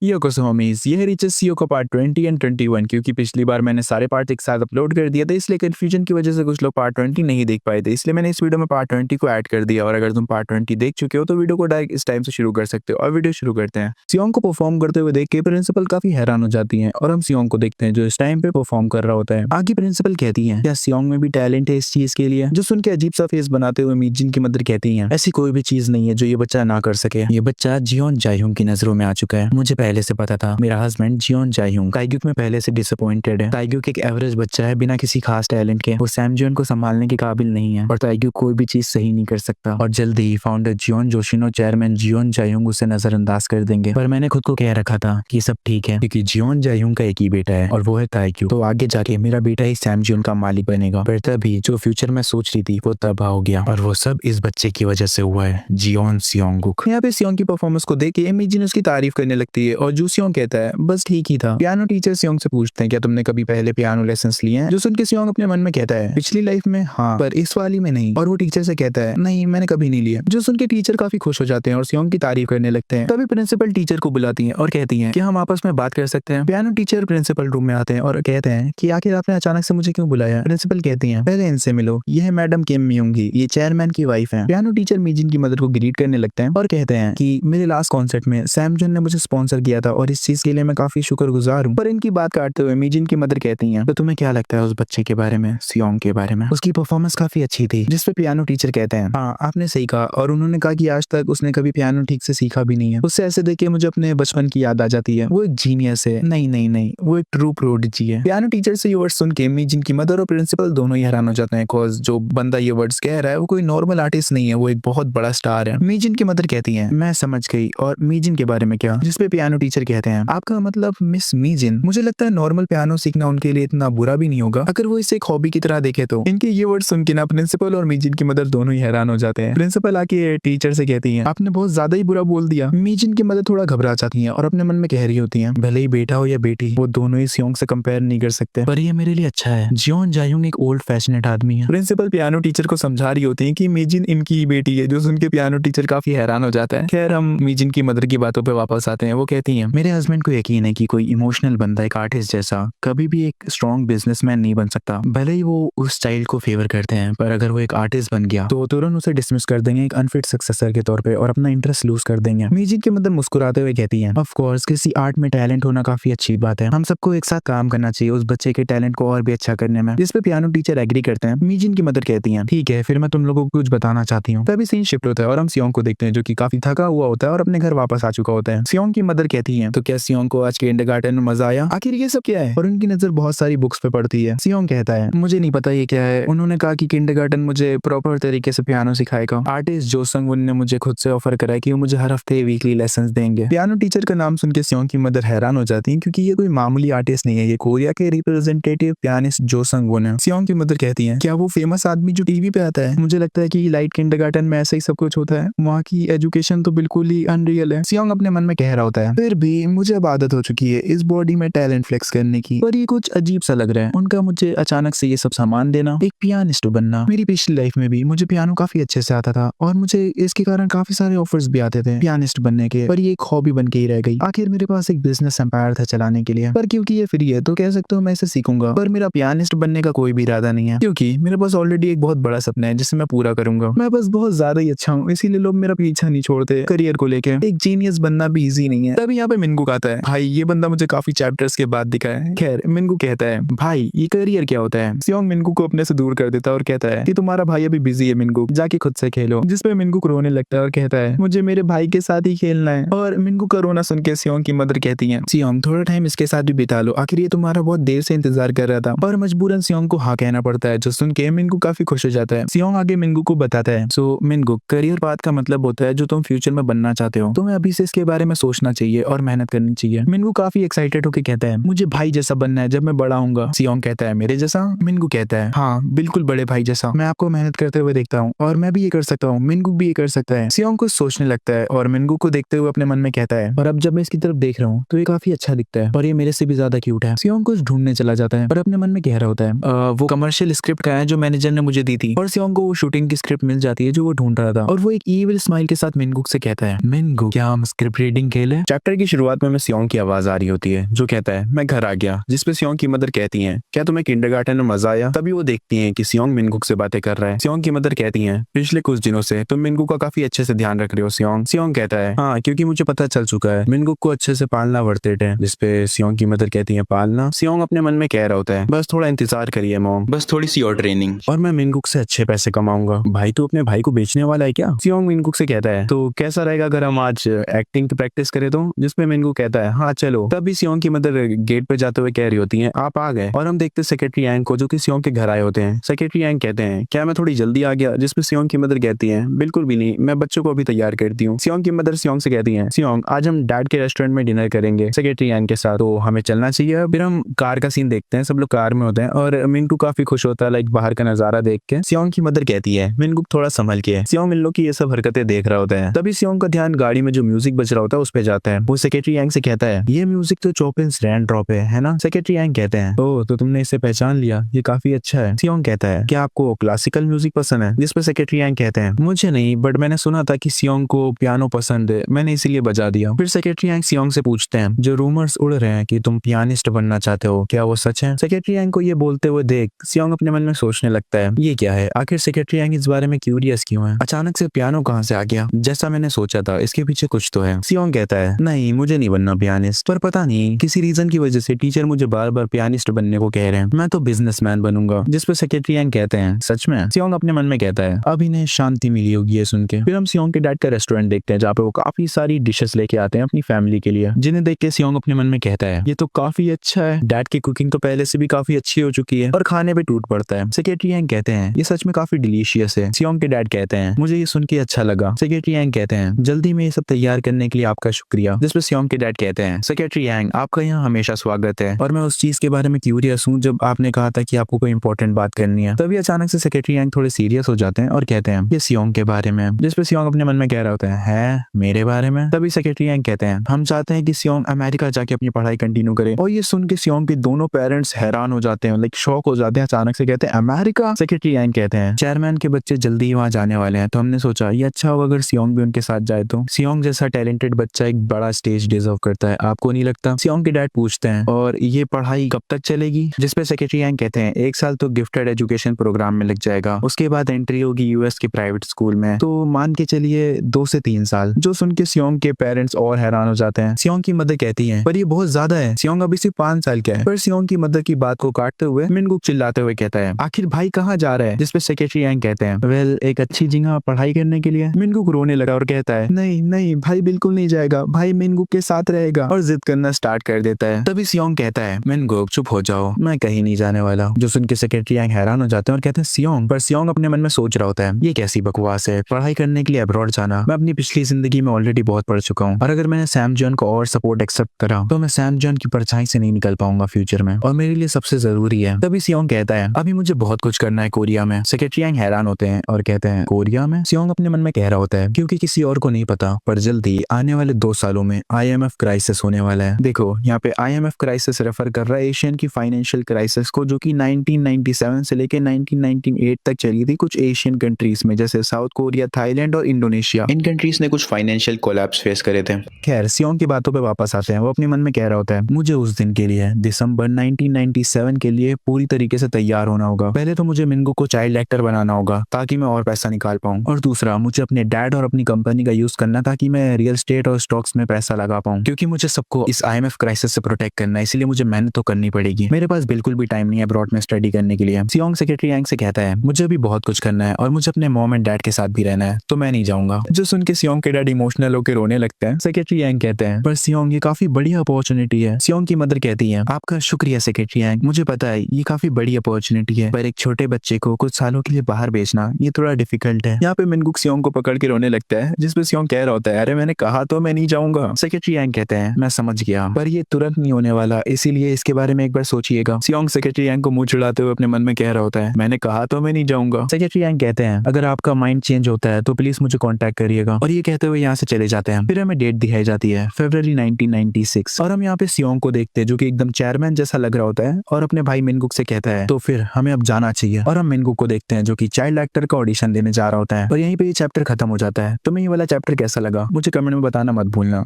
यो homies, ये है riches CEO का पार्ट 20 एंड 21। क्योंकि पिछली बार मैंने सारे पार्ट एक साथ अपलोड कर दिया था, इसलिए कंफ्यूजन की वजह से कुछ लोग पार्ट 20 नहीं देख पाए थे, इसलिए मैंने इस वीडियो में पार्ट 20 को ऐड कर दिया। और अगर तुम पार्ट 20 देख चुके हो तो वीडियो को डायरेक्ट इस टाइम से शुरू कर सकते हो। और वीडियो शुरू करते हैं। सियोंग को परफॉर्म करते हुए देख के प्रिंसिपल काफी हैरान हो जाती है और हम सियोंग को देखते हैं जो इस टाइम पे परफॉर्म कर रहा होता है। आगे प्रिंसिपल कहती है क्या सियोंग में भी टैलेंट है इस चीज के लिए, जो सुन के अजीब सा फेस बनाते हुए मीजिन की मदर कहती है ऐसी कोई भी चीज नहीं है जो ये बच्चा ना कर सके। ये बच्चा जियोन जायहुंग की नजरों में आ चुका है, मुझे पहले से पता था। मेरा हस्बैंड जियोन जायहुंग ताइग्यूक में पहले से डिसअपॉइंटेड है। ताइग्यूक एक एवरेज बच्चा है बिना किसी खास टैलेंट के, वो सैम जियोन को संभालने के काबिल नहीं है और ताइग्यूक कोई भी चीज सही नहीं कर सकता। और जल्दी ही फाउंडर जियोन जोशिनो चेयरमैन जियोन जायहुंग उसे नजरअंदाज कर देंगे। पर मैंने खुद को कह रखा था कि सब ठीक है क्योंकि जियोन जायहुंग का एक ही बेटा है और वो है ताइग्यूक, तो आगे जाके मेरा बेटा ही सैम जियोन का मालिक बनेगा। पर तभी जो फ्यूचर में सोच रही थी वो तबाह हो गया और वो सब इस बच्चे की वजह से हुआ है, जियोन सियोंगुक। यहाँ पे सियोंग की परफॉर्मेंस को देख के मीजिन उसकी तारीफ करने लगती है और जू सियोंग कहता है बस ठीक ही था। पियानो टीचर सियोंग से पूछते हैं क्या तुमने कभी पहले पियानो लेसन्स लिए हैं, जो सुन के सियोंग अपने मन में कहता है पिछली लाइफ में हाँ, पर इस वाली में नहीं। और वो टीचर से कहता है नहीं मैंने कभी नहीं लिया, जो सुन के टीचर काफी खुश हो जाते हैं और सियोंग की तारीफ करने लगते हैं। तभी प्रिंसिपल टीचर को बुलाती है और कहती है कि हम आपस में बात कर सकते हैं। पियानो टीचर प्रिंसिपल रूम में आते हैं और कहते हैं कि आखिर आपने अचानक से मुझे क्यों बुलाया। प्रिंसिपल कहती है पहले इनसे मिलो, ये है मैडम किम मियोंगी, ये चेयरमैन की वाइफ है। पियानो टीचर मीजिन की मदर को ग्रीट करने लगते हैं और कहते हैं कि मेरे लास्ट कॉन्सर्ट में सैम जॉन ने मुझे स्पॉन्सर किया था और इस चीज के लिए मैं काफी शुक्रगुजार हूँ। पर इनकी बात काटते हुए मीजिन की मदर कहती हैं तो तुम्हें क्या लगता है उस बच्चे के बारे में, सियोंग के बारे में? उसकी परफॉर्मेंस काफी अच्छी थी। जिसपे पियानो टीचर कहते हैं हाँ आपने सही कहा, और उन्होंने कहा कि आज तक उसने कभी पियानो ठीक से सीखा भी नहीं है। उससे ऐसे देख के मुझे अपने बचपन की याद आ जाती है, वो एक जीनियस है। नहीं नहीं नहीं, वो एक ट्रू प्रोडिजी है। पियानो टीचर से ये वर्ड सुन के मीजिन की मदर और प्रिंसिपल दोनों ही हैरान हो जाते हैं, बिकॉज जो बंदा ये वर्ड्स कह रहा है वो कोई नॉर्मल आर्टिस्ट नहीं है, वो एक बहुत बड़ा स्टार है। मीजिन की मदर कहती है मैं समझ गई, और मीजिन के बारे में क्या? जिसपे पियानो टीचर कहते हैं आपका मतलब मिस मीजिन, मुझे लगता है नॉर्मल पियानो सीखना उनके लिए इतना बुरा भी नहीं होगा अगर वो इसे एक हॉबी की तरह देखे तो। इनके ये वर्ड सुन के ना प्रिंसिपल और मीजिन की मदर दोनों ही हैरान हो जाते हैं। प्रिंसिपल आके टीचर से कहती है आपने बहुत ज्यादा ही बुरा बोल दिया। मीजिन की मदर थोड़ा घबरा जाती है और अपने मन में कह रही होती है भले ही बेटा हो या बेटी, वो दोनों ही सियोंग से कंपेयर नहीं कर सकते, पर ये मेरे लिए अच्छा है। जियोन जायहुंग एक ओल्ड फैशनेट आदमी है। प्रिंसिपल पियानो टीचर को समझा रही होती है कि मीजिन इनकी ही बेटी है, जो सुन के पियानो टीचर काफी हैरान हो जाता है। खैर हम मीजिन की मदर की बातों पे वापस आते हैं। वो कहती हैं मेरे हस्बैंड को यकीन है कि कोई इमोशनल बंदा एक आर्टिस्ट जैसा कभी भी एक स्ट्रॉन्ग बिजनेसमैन नहीं बन सकता। भले ही वो उस स्टाइल को फेवर करते हैं, पर अगर वो एक आर्टिस्ट बन गया तो तुरंत उसे डिसमिस कर देंगे एक अनफिट सक्सेसर के तौर पे और अपना इंटरेस्ट लूज कर देंगे। मीजिन की मदर मुस्कुराते हुए कहती है ऑफ कोर्स किसी आर्ट में टैलेंट होना काफी अच्छी बात है, हम सबको एक साथ काम करना चाहिए उस बच्चे के टैलेंट को और भी अच्छा करने में। जिसपे पियानो टीचर एग्री करते हैं। मीजिन की मदर कहती है ठीक है फिर मैं तुम लोगों को कुछ बताना चाहती हूँ। तभी सीन शिफ्ट होता है और हम सियोंग को देखते हैं जो कि काफी थका हुआ होता है और अपने घर वापस आ चुका होता है। सियोंग की मदर कहती है तो क्या सियोंग को आज के किंडरगार्टन में मजा आया, आखिर ये सब क्या है? और उनकी नजर बहुत सारी बुक्स पे पड़ती है। सियोंग कहता है मुझे नहीं पता ये क्या है, उन्होंने कहा कि किंडरगार्टन मुझे प्रॉपर तरीके से पियानो सिखाएगा। आर्टिस्ट जो संगवुन ने मुझे खुद से ऑफर करा कि वो मुझे हर हफ्ते वीकली लेसन्स देंगे। पियानो टीचर का नाम सुन के सियोंग की मदर हैरान हो जाती है क्योंकि ये कोई मामूली आर्टिस्ट नहीं है, ये कोरिया के रिप्रेजेंटेटिव पियानिस्ट जो संगवुन है। सियोंग की मदर कहती है क्या वो फेमस आदमी जो टीवी पे आता है? मुझे लगता है कि लाइट किंडरगार्टन में ऐसा ही सब कुछ होता है, वहाँ की एजुकेशन तो बिल्कुल ही अनरियल है। सियोंग अपने मन में कह रहा होता है फिर भी मुझे अब आदत हो चुकी है इस बॉडी में टैलेंट फ्लेक्स करने की, पर ये कुछ अजीब सा लग रहा है उनका मुझे अचानक से ये सब सामान देना, एक पियानिस्ट बनना। मेरी पिछली लाइफ में भी मुझे पियानो काफी अच्छे से आता था और मुझे इसके कारण काफी सारे ऑफर्स भी आते थे पियानिस्ट बनने के, पर ये एक हॉबी बन के ही रह गई। आखिर मेरे पास एक बिजनेस एम्पायर था चलाने के लिए, पर क्योंकि ये फ्री है तो कह सकते हो मैं इसे सीखूंगा, पर मेरा पियानिस्ट बनने का कोई भी इरादा नहीं है क्योंकि मेरे पास ऑलरेडी एक बहुत बड़ा सपना है जिसे मैं पूरा करूंगा। मैं बस बहुत ज्यादा ही अच्छा हूँ, इसीलिए लोग मेरा पीछा नहीं छोड़ते करियर को लेके। एक जीनियस बनना भी इजी नहीं है। तभी यहाँ पे मिनगुक आता है। भाई ये बंदा मुझे काफी चैप्टर्स के बाद दिखा है। खैर मिनगुक कहता है भाई ये करियर क्या होता है? सियोंग मिनगुक को अपने से दूर कर देता है और कहता है कि तुम्हारा भाई अभी बिजी है मिनगुक, जाके खुद से खेलो। जिसपे मिनगुक रोने लगता है और कहता है मुझे मेरे भाई के साथ ही खेलना है। और मिनगुक का रोना सुन के सियोंग की मदर कहती है सियोंग थोड़ा टाइम इसके साथ भी बिता लो, आखिर ये तुम्हारा बहुत देर से इंतजार कर रहा था। और मजबूरन सियोंग को हाँ कहना पड़ता है, जो सुन के मिनगुक काफी खुश हो जाता है। सियोंग आगे मिनगुक को बताता है सो मिनगुक करियर पाथ का मतलब होता है जो तुम फ्यूचर में बनना चाहते हो, तुम्हें अभी से इसके बारे में सोचना चाहिए और मेहनत करनी चाहिए। मिनगुक काफी एक्साइटेड होकर कहता है मुझे भाई जैसा बनना है जब मैं बड़ा होऊंगा। सियोंग कहता है मेरे जैसा? मिनगुक कहता है हाँ बिल्कुल बड़े भाई जैसा, मैं आपको मेहनत करते हुए देखता हूँ और मैं भी ये कर सकता हूँ, मिनगुक भी ये कर सकता है। सियोंग कुछ सोचने लगता है और मिनगुक को देखते हुए अपने मन में कहता है और अब जब मैं इसकी तरफ देख रहा हूँ तो ये काफी अच्छा दिखता है और ये मेरे से भी ज्यादा क्यूट है। सियोंग कुछ ढूंढने चला जाता है और अपने मन में कह रहा होता है वो कमर्शियल स्क्रिप्ट का है जो मैनेजर ने मुझे दी थी, और सियोंग को वो शूटिंग की स्क्रिप्ट मिल जाती है जो वो ढूंढ रहा था। और वो एक ईविल स्माइल के साथ मिनगुक से कहता है मिनगुक क्या हम स्क्रिप्ट रीडिंग खेले? चैप्टर चैप्टर की शुरुआत में सियोंग की आवाज आ रही होती है जो कहता है मैं घर आ गया, जिसपे सियोंग की मदर कहती हैं क्या तुम्हें किंडरगार्टन में मजा आया। तभी वो देखती हैं कि सियोंग मिनगुक से बातें कर रहा है। सियोंग की मदर कहती हैं पिछले कुछ दिनों से तुम मिनगुक का काफी अच्छे से ध्यान रख रहे हो सियोंग। सियोंग कहता है हाँ, क्योंकि मुझे पता चल चुका है मिनगुक को अच्छे से पालना वर्थ इट है। जिसपे सियोंग की मदर कहती है पालना। सियोंग अपने मन में कह रहा होता है बस थोड़ा इंतजार करिए मॉम, बस थोड़ी सी और ट्रेनिंग और मैं मिनगुक से अच्छे पैसे कमाऊंगा। भाई तो अपने भाई को बेचने वाला है क्या। सियोंग मिनगुक से कहता है तो कैसा रहेगा अगर हम आज एक्टिंग की प्रैक्टिस करें तो। जिसपे मिनगुक कहता है हाँ चलो। तभी सियोंग की मदर गेट पे जाते हुए कह रही होती है आप आ गए। और हम देखते सेक्रेटरी यांग को जो कि सियोंग के घर आए होते हैं। सेक्रेटरी यांग कहते हैं क्या मैं थोड़ी जल्दी आ गया। जिसपे सियोंग की मदर कहती है बिल्कुल भी नहीं, मैं बच्चों को अभी तैयार करती हूँ। सियोंग की मदर सियोंग से कहती है सियोंग आज हम डैड के रेस्टोरेंट में डिनर करेंगे सेक्रेटरी यांग के साथ, तो हमें चलना चाहिए। फिर हम कार का सीन देखते हैं, सब लोग कार में होते हैं और मिनगुक काफी खुश होता है लाइक बाहर का नजारा देख के। सियोंग की मदर कहती है मिनगुक थोड़ा संभल के। सियोंग इन लोग की ये सब हरकतें देख रहा होता है। तभी सियोंग का ध्यान गाड़ी में जो म्यूजिक बज रहा होता है उस पे जाता है। वो सेक्रेटरी यांग से कहता है ये म्यूजिक तो चोपिन्स रैंड ड्रॉप है ना। सेक्रेटरी यांग कहते हैं ओह तो तुमने इसे पहचान लिया, ये काफी अच्छा है। सियोंग कहता है क्या आपको क्लासिकल म्यूजिक पसंद है। जिस पर सेक्रेटरी यांग कहते हैं मुझे नहीं, बट मैंने सुना था कि सियोंग को पियानो पसंद है, मैंने इसीलिए बजा दिया। फिर सेक्रेटरी यांग सियोंग से पूछते हैं जो रूमर्स उड़ रहे हैं कि तुम पियानिस्ट बनना चाहते हो क्या वो सच है। सेक्रेटरी यांग को ये बोलते हुए देख सियोंग अपने मन में सोचने लगता है ये क्या है, आखिर सेक्रेटरी यांग इस बारे में क्यूरियस क्यों है, अचानक से पियानो कहाँ से आ गया। जैसा मैंने सोचा था इसके पीछे कुछ तो है। सियोंग कहता है नहीं मुझे नहीं बनना पियानिस्ट, पर पता नहीं किसी रीजन की वजह से टीचर मुझे बार बार पियानिस्ट बनने को कह रहे हैं, मैं तो बिजनेसमैन बनूंगा। जिस पर सेक्रेटरी यांग कहते हैं सच में। सियोंग अपने मन में कहता है अब इन्हें शांति मिली होगी ये सुन के। फिर हम सियोंग के डैड का रेस्टोरेंट देखते हैं जहाँ पे वो काफी सारी डिशेस लेके आते हैं अपनी फैमिली के लिए, जिन्हें देख के सियोंग अपने मन में कहता है ये तो काफी अच्छा है, डैड की कुकिंग तो पहले से भी काफी अच्छी हो चुकी है। और खाने पे टूट पड़ता है। सेक्रेटरी यांग कहते हैं ये सच में काफी डिलीशियस है। सियोंग के डैड कहते हैं मुझे ये सुन के अच्छा लगा। सेक्रेटरी यांग कहते हैं जल्दी में ये सब तैयार करने के लिए आपका शुक्रिया। जिसपे सियोंग के डैड कहते हैं सेक्रेटरी यांग आपका यहाँ हमेशा स्वागत है और मैं उस चीज के बारे में क्यूरियस हूँ जब आपने कहा था कि आपको कोई इंपॉर्टेंट बात करनी है। तभी अचानक से सेक्रेटरी यांग थोड़े सीरियस हो जाते हैं और कहते हैं ये सियोंग के बारे में। जिसपे सियोंग अपने मन में कह रहा होता है मेरे बारे में। तभी सेक्रेटरी यांग कहते हैं हम चाहते हैं कि सियोंग अमेरिका जाके अपनी पढ़ाई कंटिन्यू करे। और ये सुन के सियोंग के दोनों पेरेंट्स हैरान हो जाते हैं लाइक शॉक हो जाते हैं। अचानक से कहते हैं अमेरिका। सेक्रेटरी यांग कहते हैं चेयरमैन के बच्चे जल्दी ही वहाँ जाने वाले हैं, तो हमने सोचा ये अच्छा होगा अगर सियोंग भी उनके साथ जाए। तो सियोंग जैसा टैलेंटेड बच्चा एक बड़ा स्टेज डिजर्व करता है, आपको नहीं लगता। सियोंग के डैड पूछते हैं और ये पढ़ाई कब तक चलेगी। जिसपे सेक्रेटरी यांग कहते हैं 1 साल तो गिफ्टेड एजुकेशन प्रोग्राम में लग जाएगा, उसके बाद एंट्री होगी यूएस के प्राइवेट स्कूल में, तो मान के चलिए 2 से 3 साल। जो सुन के सियोंग के पेरेंट्स और हैरान हो जाते हैं। सियोंग की मदर कहती है पर ये बहुत ज्यादा है, सियोंग अभी सिर्फ 5 साल का है। पर सियोंग की मदर की बात को काटते हुए मिनगुक चिल्लाते हुए कहता है आखिर भाई कहाँ जा रहा है। जिसपे सेक्रेटरी यांग कहते हैं वेल एक अच्छी जगह पढ़ाई करने के लिए। मिनगुक रोने लगा और कहता है नहीं नहीं भाई बिल्कुल नहीं जाएगा, भाई मिनगुक के साथ रहेगा और जिद करना स्टार्ट कर देता है। तभी सियोंग कहता है मिनगुक चुप हो जाओ, मैं कहीं नहीं जाने वाला। जो सुन के सेक्रेटरी यांग हैरान हो जाते हैं और कहते हैं सियोंग। पर सियोंग अपने मन में सोच रहा होता है ये कैसी बकवास है, पढ़ाई करने के लिए अब्रॉड जाना, मैं अपनी पिछली जिंदगी में ऑलरेडी बहुत पढ़ चुका हूँ और अगर मैंने सैम जॉन को और सपोर्ट एक्सेप्ट करा तो मैं सैम जॉन की परछाई से नहीं निकल पाऊंगा फ्यूचर में और मेरे लिए सबसे जरूरी है। तभी सियोंग कहता है अभी मुझे बहुत कुछ करना है कोरिया में। सेक्रेटरी यांग हैरान होते हैं और कहते हैं कोरिया में। सियोंग अपने मन में कह रहा होता है क्योंकि किसी और को नहीं पता पर जल्दी आने वाले 2 सालों में IMF क्राइसिस होने वाला है। देखो यहाँ पे IMF क्राइसिस रेफर कर रहा है एशियन की फाइनेंशियल क्राइसिस को, जो कि 1997 से लेके 1998 तक चली थी कुछ एशियन कंट्रीज में जैसे साउथ कोरिया, थाईलैंड और इंडोनेशिया। इन कंट्रीज ने कुछ फाइनेंशियल कोलैप्स फेस करे थे। खैर सियोंग की बातों पे वापस आते हैं। वो अपने मन में कह रहा होता है मुझे उस दिन के लिए दिसंबर 1997 के लिए पूरी तरीके से तैयार होना होगा। पहले तो मुझे मिनगुक को चाइल्ड एक्टर बनाना होगा ताकि मैं और पैसा निकाल पाऊं, और दूसरा मुझे अपने डैड और अपनी कंपनी का यूज करना ताकि मैं रियल स्टेट और स्टॉक्स में पैसा लगा पाऊं, क्योंकि मुझे सबको इस IMF क्राइसिस से प्रोटेक्ट करना है, इसलिए मुझे मेहनत तो करनी पड़ेगी। मेरे पास बिल्कुल भी टाइम नहीं है अब्रॉड में स्टडी करने के लिए। सियोंग सेक्रेटरी यांग से कहता है मुझे भी बहुत कुछ करना है और मुझे अपने मॉम एंड डैड के साथ भी रहना है, तो मैं नहीं जाऊंगा। जो सुन के सियोंग के डैड इमोशनल होकर रोने लगते हैं। सेक्रेटरी यांग कहते हैं पर सियोंग ये काफी बड़ी अपॉर्चुनिटी है। सियोंग की मदर कहती है आपका शुक्रिया सेक्रेटरी यांग, मुझे पता है ये काफी बड़ी अपॉर्चुनिटी है पर एक छोटे बच्चे को कुछ सालों के लिए बाहर भेजना ये थोड़ा डिफिकल्ट है। यहाँ पे मिनगुक सियोंग को पकड़ के रोने लगता है, जिसपे सियोंग कह रहा होता है अरे मैंने कहा तो मैं नहीं जाऊंगा। सेक्रेटरी यांग कहते हैं मैं समझ गया पर ये तुरंत नहीं होने वाला, इसीलिए इसके बारे में एक बार सोचिएगा। सियोंग सेक्रेटरी यांग को मुंह चिढ़ाते हुए अपने मन में कह रहा होता है मैंने कहा तो मैं नहीं जाऊंगा। सेक्रेटरी यांग कहते हैं अगर आपका माइंड चेंज होता है तो प्लीज मुझे कांटेक्ट करिएगा, और ये कहते हुए यहाँ से चले जाते हैं। फिर हमें डेट दिखाई जाती है फरवरी 1996 और हम यहाँ पे सियोंग को देखते हैं जो कि एकदम चेयरमैन जैसा लग रहा होता है और अपने भाई मिनगुक से कहता है तो फिर हमें अब जाना चाहिए। और हम मिनगुक को देखते हैं जो कि चाइल्ड एक्टर का ऑडिशन देने जा रहा होता है और यहीं पे ये चैप्टर खत्म हो जाता है। तुम्हें ये वाला चैप्टर कैसा लगा मुझे कमेंट में बताना मत भूलना।